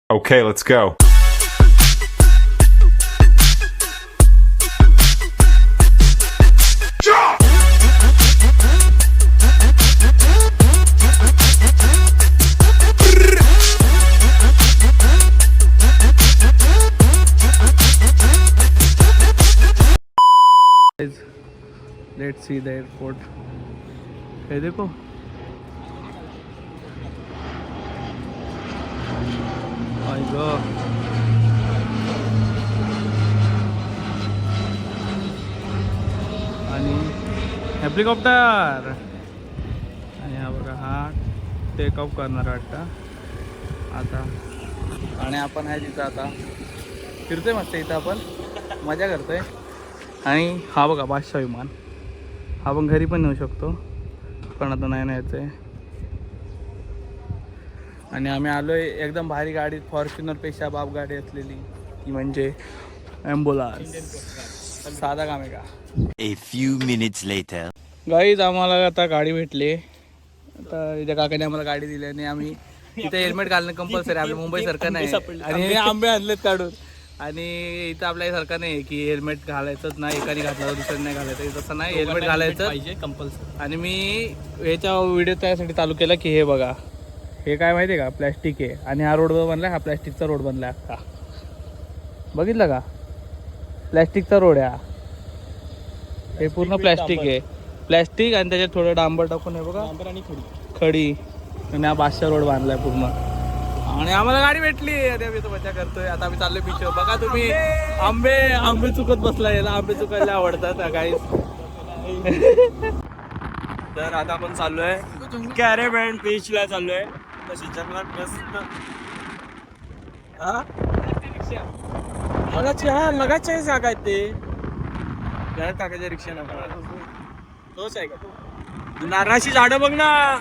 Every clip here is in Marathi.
Okay, let's go. Let's see the airport. ये देखो my God. आणि हेलिकॉप्टर आणि हा बघा हा टेक ऑफ करणार वाटतं आता. आणि आपण आहे तिथं आता फिरतोय मस्त इथं आपण मजा करतोय. आणि हा बघा बादशाह विमान आपण घरी पण नेऊ शकतो पण आता नाही न्यायचं आहे. आणि आम्ही आलोय एकदम भारी गाडी फॉर्च्युनरपेक्षा बाप गाडी असलेली ती म्हणजे ॲम्ब्युलन्स. साधा काम आहे का. A few minutes later. Guys आम्हाला आता गाडी भेटली. आता इथे काकाने आम्हाला गाडी दिली आणि आम्ही इथे हेल्मेट घालणं कंपल्सरी. आपल्या मुंबईसारखं नाही आणि हे आंबे आणलेत काढून. आणि इथं आपल्यासारखं नाही की हेल्मेट घालायचंच नाही एकाने घातलं तर दुसऱ्याने नाही घालायचं. तसं नाही हेल्मेट घालायचं पाहिजे कंपल्सरी. आणि मी याच्या व्हिडिओ त्यासाठी चालू केला की हे बघा हे काय माहिती आहे का प्लॅस्टिक आहे. आणि हा रोड बनला हा प्लॅस्टिकचा रोड बनला अख्खा. बघितलं का प्लॅस्टिकचा रोड आहे हा. हे पूर्ण प्लॅस्टिक आहे प्लॅस्टिक आणि त्याच्यात थोडं डांबर टाकून आहे बघा आणि खडी आणि हा बादशाह रोड बांधलाय पूर्ण. आणि आम्हाला गाडी भेटली अरे आम्ही तो मजा करतोय. आता आम्ही चाललोय बीचवर. बघा तुम्ही आंबे चुकत बसला याला आंबे चुकायला आवडतात काही. तर आता आपण चाललोय कॅरेबॅन बीचला चाललोय. तशी जंगलात मस्त मगाच्या जागा आहेत ते घरात टाकायच्या रिक्षा नका तोच आहे का. नारळाची झाडं बघ ना.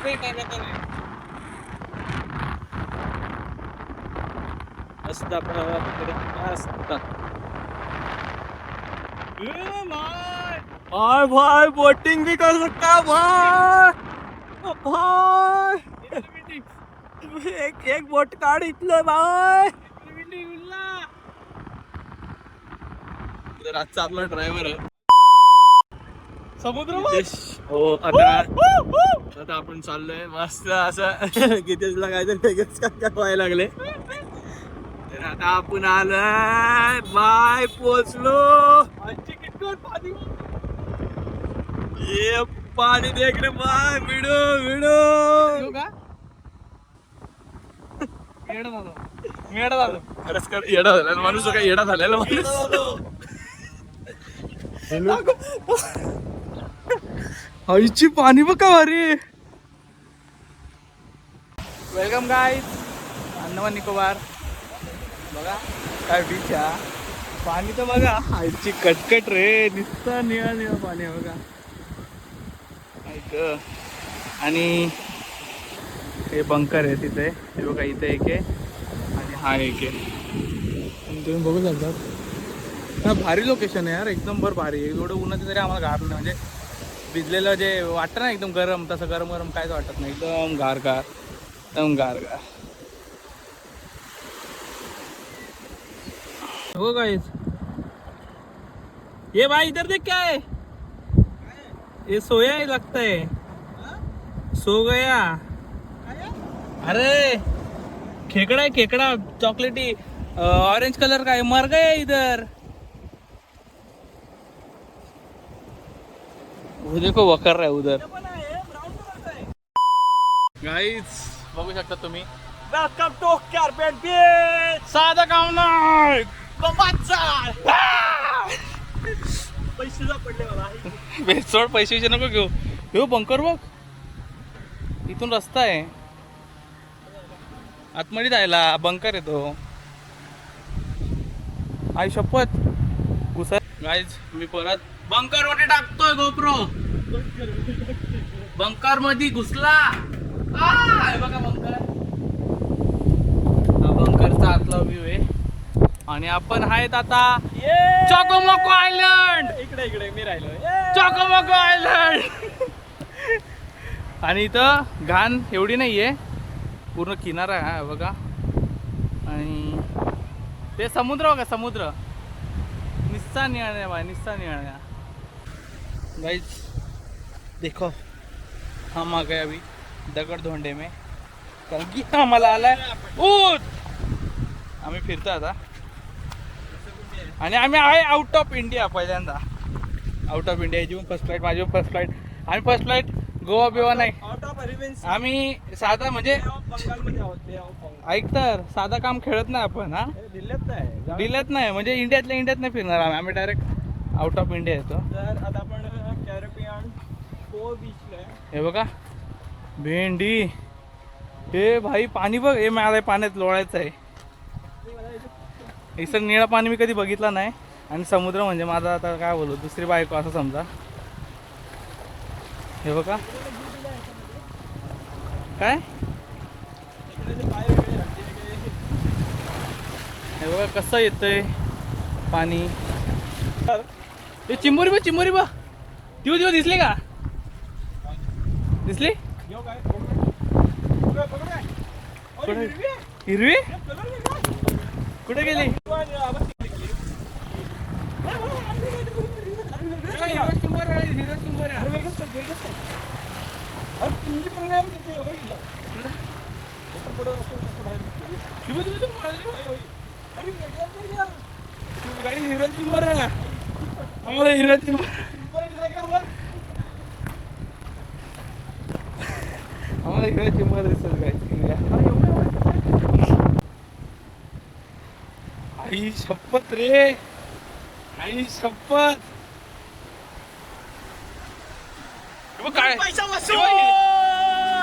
मस्त भाई बोटिंग भी कर सकता है भाई. एक बोट काढ इथलं भाई. आजचा आपला ड्रायव्हर आहे समुद्र. हो आता आपण चाललोय मस्त असं गितेशला काहीतरी वेगळंच काय व्हायला लागले. तर आता आपण आलोय बाय पोचलो. ये पाणी देख रे बाय व्हिडिओ येडा झालं खरंच कर येडा झाला माणूस काय येडा झालेला माणूस. आईची पाणी बघा भारी. Welcome guys Andaman Nicobar. बघा काय बीच हा. पाणी तर बघा आईची कटकट रे नुसतं निळं पाणी आहे बघा. ऐक आणि हे बंकर आहे तिथे हे बघा इथे एक आहे आणि हा एक आहे. तुम्ही बघू शकता हा भारी लोकेशन आहे यार एकदम भारी. एवढं उन्हाचं तरी आम्हाला गार नाही म्हणजे भिजलेलं जे वाटतं ना एकदम गरम तसं गरम काहीच वाटत नाही. एकदम गार हो गाइस. ये भाई इधर देख क्या है ये सोया है लगता है. सो गया. अरे खेकड़ा है खेकड़ा चॉकलेटी ऑरेंज कलर का है मर गया इधर. वो देखो वो कर रहा है उधर. गाइस बघू शकता तुम्ही. Welcome to Caribbean beach. साधा काम नाही पैसे पडले मला. बेसोड पैसे नको घेऊ. घेऊ बंकर बघ इथून रस्ता आहे आतमध्ये जायला बंकर येतो. आई शपथ घुसा. गाईज मी परत बंकर मध्ये टाकतोय गोप्रो. बंकर मध्ये घुसला. बघा बंकर हा बंकरचा आतला व्ह्यू आहे. आणि आपण आहेत आता चोकोमोको आयलंड. इकडे मी राहिलो चोकोमोको आयलंड. आणि इथं घाण एवढी नाहीये पूर्ण किनारा आहे बघा. आणि ते समुद्र बघा समुद्र निस्सा निळण्या भाई निस्सा निळण्या गाइस देखो हम आ गए अभी दगड धोंडे में कारण की आम्हाला आलाय ऊत आम्ही फिरतो आता आणि आम्ही आहे आउट ऑफ इंडिया पहिल्यांदा आउट ऑफ इंडिया याची पण फर्स्ट फ्लाईट माझी पण फर्स्ट फ्लाईट आम्ही फर्स्ट फ्लाईट गोवा बिवा नाही आउट ऑफ अरेबियन आम्ही साधा म्हणजे बंगालमध्ये आहोत बे ऑफ बंगाल. ऐक तर साधा काम खेळत नाही आपण हा दिल्लीत नाही दिल्लीत नाही म्हणजे इंडियातल्या इंडियात नाही फिरणार आम्ही डायरेक्ट आउट ऑफ इंडिया येतो तर आता आपण कॅरेबियन को बीचला आहे. हे बघा भेंडी हे भाई पाणी बघ हे मला पाण्यात लोळायचं आहे हे सर निळा पाणी मी कधी बघितला नाही आणि समुद्र म्हणजे माझा आता काय बोलू दुसरी बायको असं समजा हे बघा काय हे बघा कसं येतंय पाणी हे चिंबोरी बा दिव दिव दिसले का दिसली यो काय कुठे हिरवी कुठे गेली गाडी हिरो चिंबर आम्हाला हिरो चिंबर आम्हाला हिरो चिंबर दिसत आई शपथ रे आई शपथ काय पैसा वसूल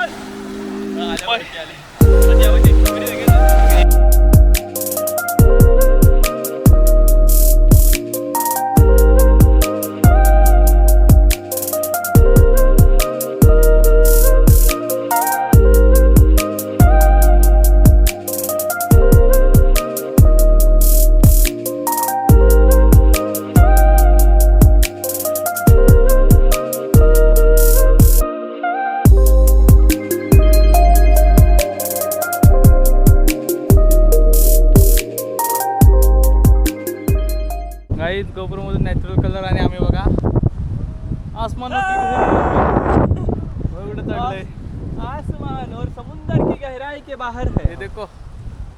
गाईज गोपुरमधून नॅचरल कलर आणि आम्ही बघा आसमान चढलंय आसमान और समुंदर की गहराई के बाहर हे है. देखो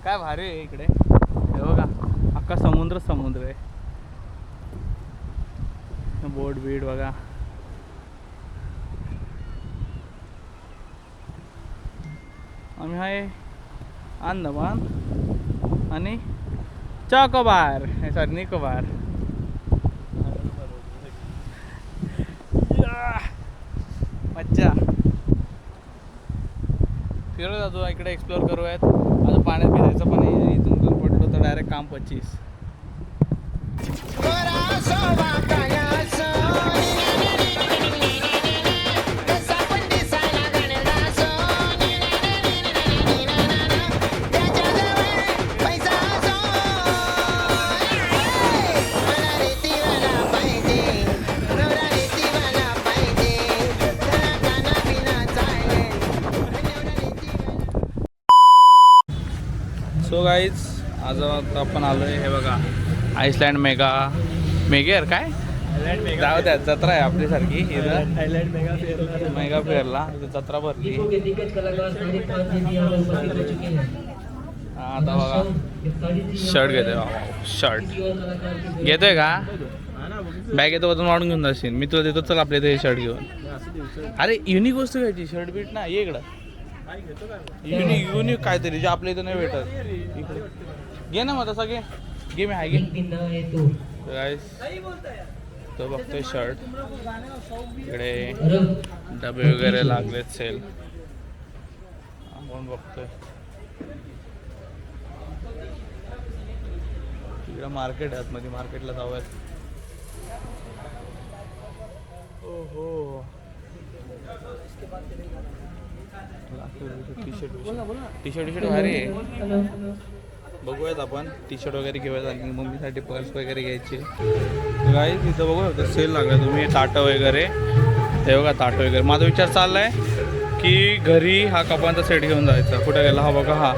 काय भारी आहे इकडे हे बघा अख्खा समुद्र समुद्र आहे बोट बीट बघा आम्ही आहे अंदमान आणि चॉकोबार सॉरी निकोबार मज्जा फिरत जातो इकडे एक्सप्लोर करूयात आता पाण्यात भिजायचं पण इथून जर पडलो तर डायरेक्ट काम 25 सो गाईज आज आता आपण आलोय हे बघा आईसलँड मेगेर काय जाऊ द्या जत्रा आहे आपल्यासारखी इथं थायलंड मेगा फेअरला जत्रा भरली आता बघा शर्ट घेतोय शर्ट घेतोय का बॅग येतो वजन वाढून घेऊन जाशील मी तुला देतो चल आपल्या इथे शर्ट घेऊन अरे युनिक वस्तू घ्यायची शर्ट बीट ना ये इकडं युनिक काहीतरी जे आपल्या इथं नाही भेटत इकडे घे ना मग तसा घे मी आहे घे तो बघतोय शर्ट इकडे डबे वगैरे लागलेत सेल आपण बघतोय इकडे मार्केट आहे आतमध्ये मार्केटला जाऊयात ओहो टी शर्ट भारी आहे बघूयात आपण टी शर्ट वगैरे घेऊयात आणि मम्मीसाठी पर्स वगैरे घ्यायची गाईज तिथं बघूया सेल लागला तुम्ही ताटं वगैरे ते बघा ताटं वगैरे माझा विचार चालला आहे की घरी हा कपांचा सेट घेऊन जायचा कुठे गेला हा बघा हा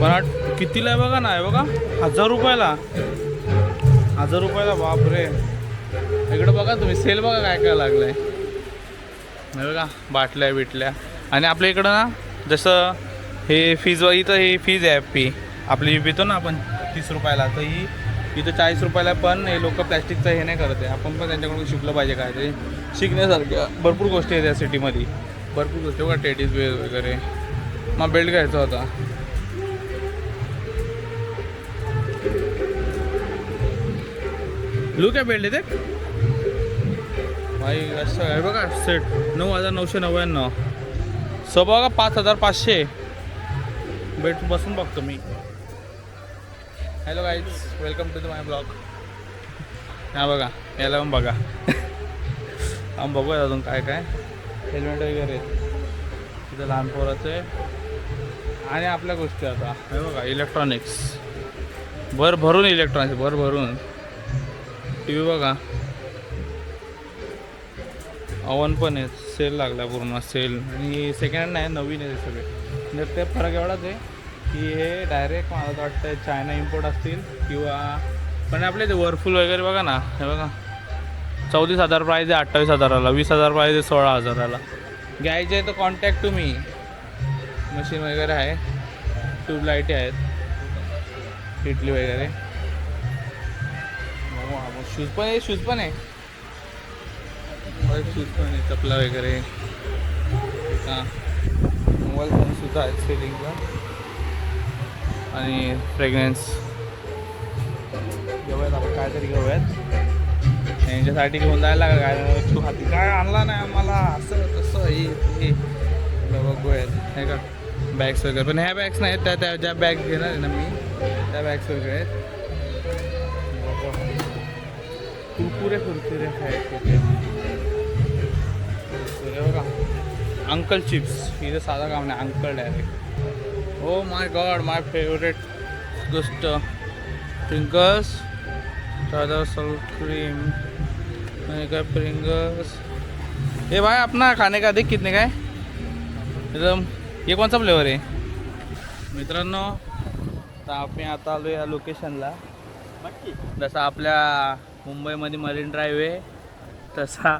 पण हा कितीला आहे बघा ना, आहे बघा 1000 रुपयाला. 1000 रुपयाला, बापरे. इकडं बघा तुम्ही, सेल बघा काय काय लागलंय. हे बघा बाटल्या बिटल्या. आणि आपल्या इकडं ना जसं हे फीज इथं हे फीज आहे फी आपली पितो ना आपण 30 रुपयाला, तर ही इथं 40 रुपयाला. पण हे लोक प्लॅस्टिकचं हे नाही करत आहे. आपण पण त्यांच्याकडून शिकलं पाहिजे. काय ते शिकण्यासारख्या भरपूर गोष्टी आहेत या सिटीमध्ये, भरपूर गोष्टी बघा. टेडीज वेअर वगैरे. मग बेल्ट घ्यायचा होता. लुक आहे बेल्ट इथे भाई. असं आहे बघा सेट 9,999. बघा 5,500. बेट बसून बघतो मी. Hello guys, welcome to the my blog. हा बघा, याला पण बघा. आम्ही बघूया अजून काय काय. हेल्मेट वगैरे तिथं लहान पोराचं आहे. आणि आपल्या गोष्टी आता हे बघा इलेक्ट्रॉनिक्स, भरभरून इलेक्ट्रॉनिक्स, भरभरून. टी व्ही बघा, ओव्हन पण आहे. सेल लागला पूर्ण सेल. आणि सेकंड हँड नाही, नवीन आहे सगळे. म्हणजे ते फरक एवढाच आहे की हे डायरेक्ट मला वाटतं चायना इम्पोर्ट असतील किंवा पण आपले ते वरफुल वगैरे बघा ना. हे बघा 34,000 प्राईज आहे 28,000ला, 20,000 प्राईज आहे 16,000ला. घ्यायचे आहे तर कॉन्टॅक्ट टू मी. मशीन वगैरे आहे, ट्यूबलाईटी आहेत, इडली वगैरे. शूज पण आहे, शूज पण आहे, शूज पण आहे, चपला वगैरे. हां, मोबाईल फोन सुद्धा आहेत सेलिंगला. आणि फ्रेग्रन्स घेऊयात आपण, काहीतरी घेऊयात. यांच्यासाठी घेऊन जायला लागेल. काय तू हाती काय आणला नाही आम्हाला, असं तसं हे बघूयात हे का. बॅग्स वगैरे पण ह्या बॅग्स नाहीत, त्या ज्या बॅग घेणार आहे ना मी त्या बॅग्स वगैरे आहेत. कुरकुरे आहेत तिथे बघा. अंकल चिप्स, इथं साधा काम नाही, uncle direct. Oh my God, my favourite गोष्ट. प्रिंगल्स, सादा सॉल्ट क्रीम, का प्रिंगल्स. ए भाई अपना खाने का देख कितने का है एकदम. ये कौन सा फ्लेवर आहे मित्रांनो. तर आपण आता आलो या लोकेशनला. जसं आपल्या मुंबईमध्ये मरीन ड्राईव्ह आहे तसा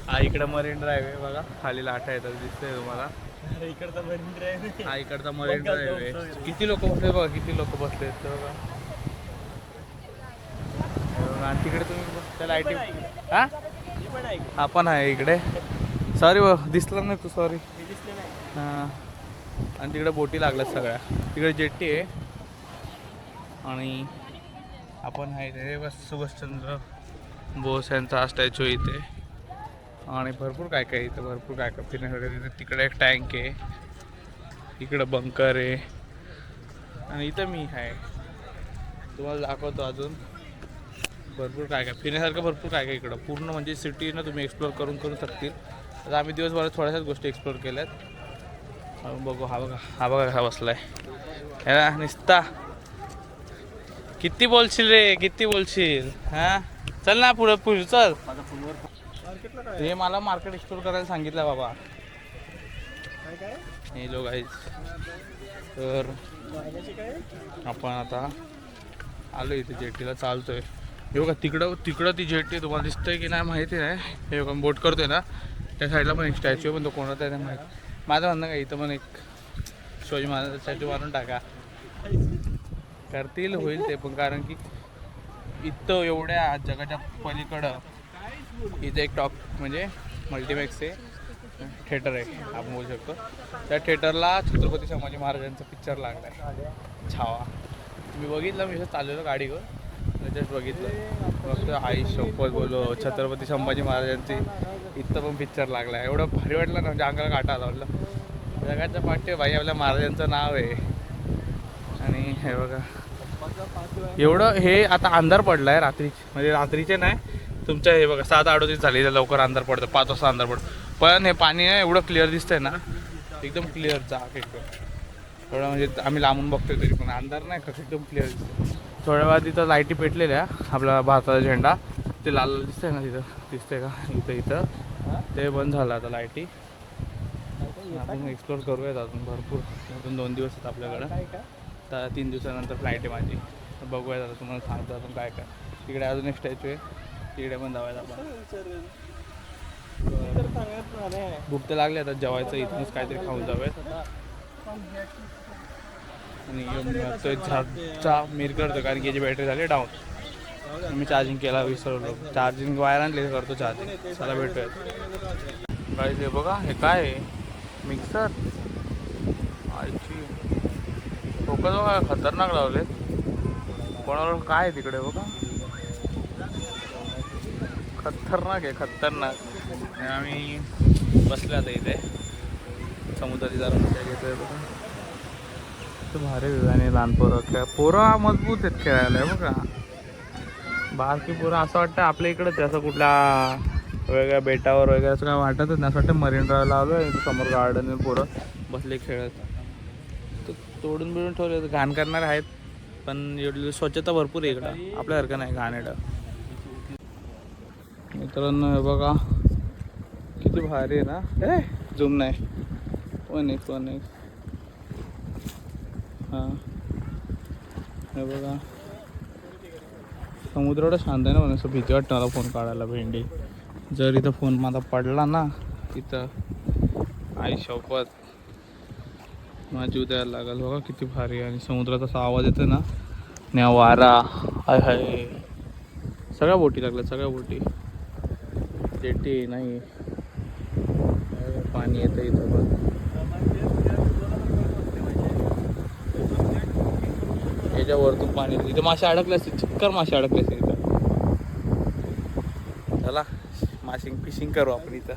हा इकडं मरीन ड्राईव्ह आहे बघा. खाली लाटा येतात दिसतंय तुम्हाला. इकडचा मरीन ड्राईव्ह. हा इकडचा मरीन ड्राईव्ह आहे. किती लोक बसले बघा, किती लोक बसले ते बघा. आणि तिकडे तुम्ही त्या लाईटी हा हा पण आहे इकडे. सॉरी दिसला नाही तू, सॉरी. हां, आणि तिकडे बोटी लागल्यात सगळ्या. तिकडे जेट्टी आहे. आणि आपण आहे ते बस सुभाषचंद्र बोस यांचा स्टॅच्यू इथे. आणि भरपूर काय काय इथं, भरपूर काय काय फिरण्यासारखं. तिथे तिकडे एक टँक आहे, इकडं बंकर आहे. आणि इथं मी आहे, तुम्हाला दाखवतो अजून भरपूर काय काय फिरण्यासारखं. भरपूर काय काय इकडं पूर्ण म्हणजे सिटी ना तुम्ही एक्सप्लोर करू शकतील. आता आम्ही दिवसभरात थोड्याशाच गोष्टी एक्सप्लोर केल्यात. बघू. हा बघा कसा बसलाय ह्याला निसता. किती बोलशील रे, किती बोलशील. हां चल ना पुढे चल. हे मला मार्केट एक्सप्लोर करायला सांगितलं बाबा. हे लोक आहेत. तर आपण आता आलो इथे जेटीला, चालतोय. हे बघा तिकडं ती जेटी तुम्हाला दिसतंय की नाही माहिती नाही. हे बघा बोट करतोय ना त्या साईडला पण एक स्टॅच्यू आहे, पण तो कोणाचा आहे माहिती. माझं म्हणणं काय, इथं पण एक शिवाजी महाराजांचा स्टॅच्यू मारून टाका. करतील, होईल ते पण. कारण की इथं एवढ्या जगाच्या पलीकडं इथे एक टॉप म्हणजे मल्टिमॅक्स आहे, थिएटर आहे आपण बोलू शकतो. त्या थिएटरला छत्रपती संभाजी महाराजांचा पिक्चर लागला आहे, छावा. मी बघितलं, मी चाललेलो गाडीवर जस्ट बघितलं. फक्त आई शपथ बोलो, छत्रपती संभाजी महाराजांची इथं पण पिक्चर लागला आहे. एवढं भारी वाटलं ना, म्हणजे अंगाला काटा आला. वाटलं जगाच्या पाठी भाई आपल्या महाराजांचं नाव आहे. आणि हे बघा एवढं हे आता अंधार पडला आहे रात्री, म्हणजे रात्रीचे नाही तुमच्या. हे बघा 7:38 झाली, लवकर अंधार पडतं, 5 वाजता अंधार पडतं. पण हे पाणी आहे एवढं क्लिअर दिसतंय ना, एकदम क्लिअर जाग एकदम. एवढं म्हणजे आम्ही लांबून बघतोय तरी पण अंधार नाही का, एकदम क्लिअर दिसतं. थोड्या वेळा तिथं लाईटी पेटलेल्या, आपला भारताचा झेंडा ते लाल दिसतंय ना तिथं, दिसतंय का इथं ते बंद झालं आता लाईटी. आपण एक्सप्लोर करूयात अजून भरपूर. अजून 2 दिवस आहेत आपल्याकडं. तर 3 दिवसानंतर फ्लाईट आहे माझी. तर बघूया आता, तुम्हाला सांगतो आपण काय काय. तिकडे अजून एक स्टॅच्यू आहे, तिकडे पण जाऊया आपण. भूक तर लागली, आता जेवायचं इथूनच काहीतरी खाऊन जाऊयात. आणि चहा मीर करतो कारण की याची बॅटरी झाली डाऊन. मी चार्जिंग केला विसरलो, चार्जिंग वायर आणले करतो चार्जिंग. चला भेटूयात. काय ते बघा, हे काय आहे? मिक्सर. आईची लोक बघा खतरनाक लावलेत. कोणाला काय आहे तिकडे बघा, खतरनाक आहे खतरनाक. आणि आम्ही बसले आता इथे समुद्राची जरा मजा घेतोय बघा. तर भारी आणि लहान पोरं पोरं मजबूत आहेत खेळायला बघा. बारकी पोरं असं वाटतं आपल्या इकडंच असं कुठल्या वेगळ्या बेटावर वगैरे असं काय वाटतच नाही. असं वाटतं मरीन ड्राईव्हला आलो आहे, समोर गार्डन पोरं बसले खेळत. तर तोडून बिडून ठेवले, घाण करणारे आहेत पण एवढी स्वच्छता भरपूर आहे इकडं, आपल्यासारखं नाही घाण येतं. मित्रांनो हे बघा किती भारी आहे ना. हे झूम नाही, पण एक हां हे बघा समुद्र एवढं शांत आहे ना. पण असं भीती वाटतं मला फोन काढायला. भेंडी जर इथं फोन माझा पडला ना इथं, आई शपथ माझी उद्यायला लागल. बघा किती भारी. आणि समुद्राचा असा आवाज येतो ना, न्या वारा हाय हाय. सगळ्या बोटी लागल्या, सगळ्या बोटी. जेटी नाही, पाणी येतं इथं पण. याच्यावरतून पाणी येतं. इथं मासे अडकले असते, चिक्कर मासे अडकले असते इथं. चला फिशिंग करू आपण इथं.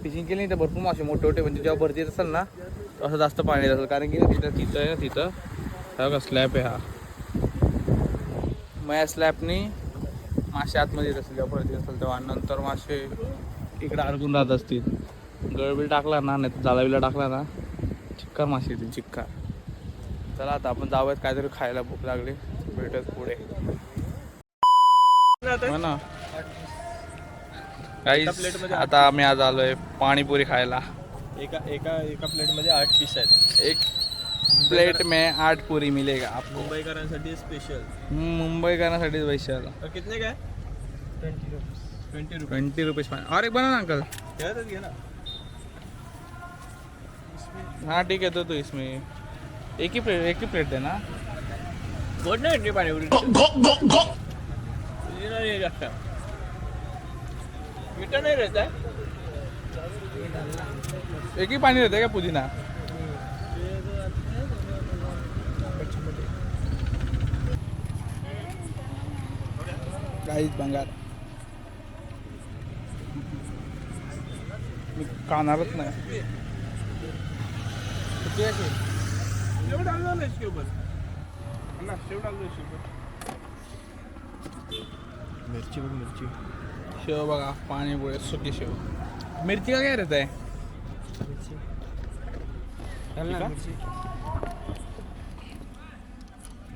फिशिंग केली तर भरपूर मासे मोठे मोठे, म्हणजे जेव्हा भरती येत असेल ना असं जास्त पाणी येत असेल. कारण की तिथं आहे ना, तिथं बघा स्लॅब आहे हा. मग या स्लॅबनी मासे आतमध्ये येत असतील जेव्हा भरती असेल तेव्हा. नंतर मासे इकडे अडकून राहत असतील. गळबिल टाकला ना, नाही तर जाळाविला टाकला ना, चिक्कार मासे येतील चिक्कार. चला आता आपण जाऊयात, काहीतरी खायला भूक लागली. भेटत पुढे हो ना. गाईस आता आम्ही आज आलोय पाणीपुरी खायला. एका प्लेटमध्ये 8 पीस आहेत. एक प्लेट में 8 पूरी मिलेगा आपको. मुंबईकरांसाठी स्पेशल. मुंबईकरांसाठी स्पेशल. कितने काय? 20 रुपीज. और एक बना ना अंकल. घे ना. हाँ ठीक है, तो इसमें एक ही प्लेट देना. गोड नाही इतनी पाणीपुरी. नहीं रखता, मीठा नहीं रहता है. एक ही पानी रहता है क्या पुदीना? गाईस बंगार मी खाणारच नाही. सेव डाल दो ना इसके ऊपर. ना सेव डाल दो इसके ऊपर. मिर्ची बघ, मिर्ची. शेव बघा, पाणीपुरी सुकी शेव. मिर्ची का क्या रहता है? मिर्ची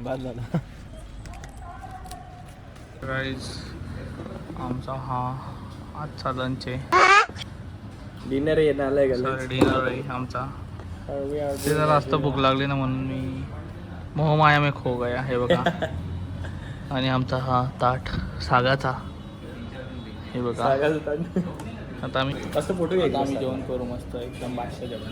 बाद झाला. गाईज आमचा हा आजचा लंच आहे. डिनर येणार आहे. डिनर आहे आमचा. ते जरा जास्त भूक लागली ना म्हणून मी मोहमाया में खो गया. हे बघा. आणि आमचा हा ताट सागाचा. हे बघा आता आम्ही असं फोटो घ्यायचा. आम्ही जेवण करू मस्त एकदम बादशाह जेवण.